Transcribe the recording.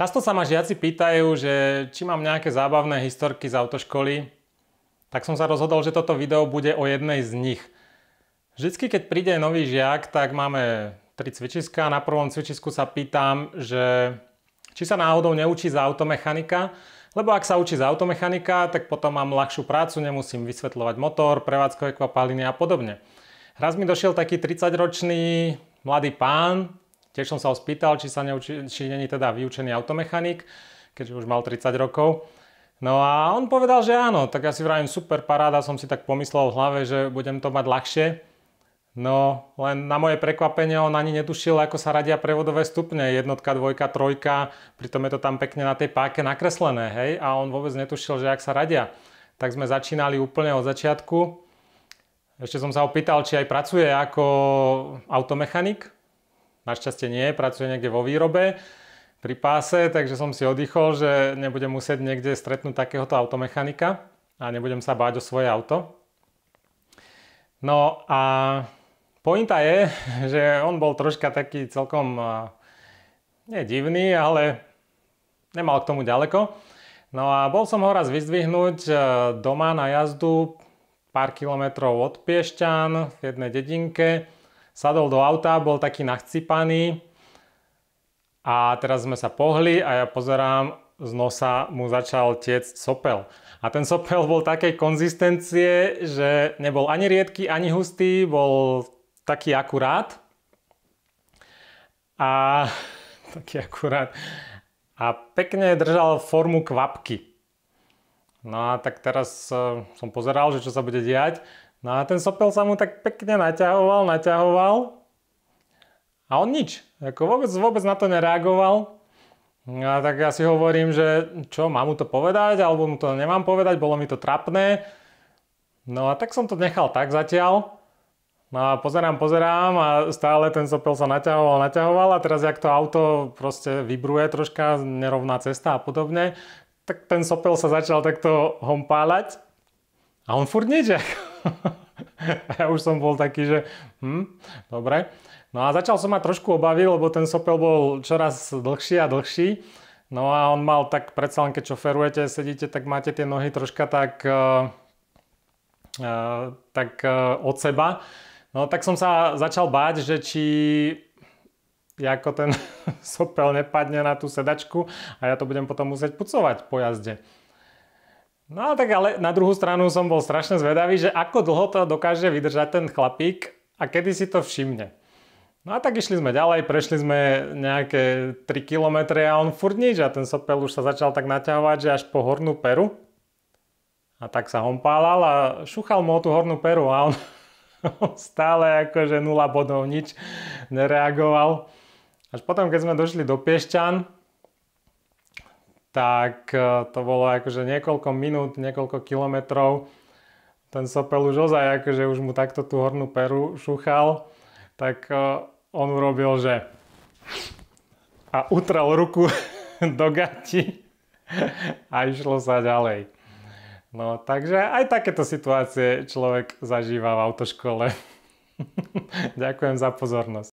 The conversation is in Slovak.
Často sa ma žiaci pýtajú, že či mám nejaké zábavné historky z autoškoly, tak som sa rozhodol, že toto video bude o jednej z nich. Vždycky, keď príde nový žiak, tak máme 3 cvičiská. Na prvom cvičisku sa pýtam, že či sa náhodou neučí za automechanika, lebo ak sa učí za automechanika, tak potom mám ľahšiu prácu, nemusím vysvetľovať motor, prevádzkové kvapaliny a podobne. Raz mi došiel taký 30-ročný mladý pán, tiež som sa ho spýtal, či není teda vyučený automechanik, keďže už mal 30 rokov. No a on povedal, že áno, tak ja si vravím, super paráda, som si tak pomyslel v hlave, že budem to mať ľahšie. No, len na moje prekvapenie on ani netušil, ako sa radia prevodové stupne, jednotka, dvojka, trojka, pritom je to tam pekne na tej páke nakreslené, hej, a on vôbec netušil, že ak sa radia. Tak sme začínali úplne od začiatku. Ešte som sa ho pýtal, či aj pracuje ako automechanik. Našťastie nie, pracuje niekde vo výrobe pri páse, takže som si oddychol, že nebudem musieť niekde stretnúť takéhoto automechanika a nebudem sa báť o svoje auto. No a pointa je, že on bol troška taký celkom nie divný, ale nemal k tomu ďaleko. No a bol som ho raz vyzdvihnúť doma na jazdu pár kilometrov od Piešťan v jednej dedinke. Sadol do auta, bol taký nachcipaný a teraz sme sa pohli a ja pozerám, z nosa mu začal tiecť sopel. A ten sopel bol takej konzistencie, že nebol ani riedky, ani hustý, bol taký akurát. A taký akurát. A pekne držal formu kvapky. No a tak teraz som pozeral, že čo sa bude diať. No a ten sopel sa mu tak pekne naťahoval. A on nič. Ako vôbec na to nereagoval. A tak ja si hovorím, že čo, mám mu to povedať, alebo mu to nemám povedať, bolo mi to trapné. No a tak som to nechal tak zatiaľ. No a pozerám a stále ten sopel sa naťahoval a teraz jak to auto proste vibruje troška, nerovná cesta a podobne, tak ten sopel sa začal takto hompáľať a on furt nič. A ja už som bol taký, že dobre. No a začal som mať trošku obavy, lebo ten sopel bol čoraz dlhší a dlhší. No a on mal tak, predsa len keď šoferujete, sedíte, tak máte tie nohy troška tak od seba. No tak som sa začal báť, že či ako ten sopel nepadne na tú sedačku a ja to budem potom musieť pucovať po jazde. No tak ale na druhú stranu som bol strašne zvedavý, že ako dlho to dokáže vydržať ten chlapík a kedy si to všimne. No a tak išli sme ďalej, prešli sme nejaké 3 kilometre a on furt nič a ten sopel už sa začal tak naťahovať, že až po hornú peru. A tak sa hompálal a šúchal mu o tú hornú peru a on stále akože 0 bodov, nič nereagoval. Až potom, keď sme došli do Piešťan, tak to bolo akože niekoľko minút, niekoľko kilometrov. Ten sopel už ozaj akože už mu takto tú hornú peru šúchal. Tak on urobil, že a utrel ruku do gati a išlo sa ďalej. No takže aj takéto situácie človek zažíva v autoškole. Ďakujem za pozornosť.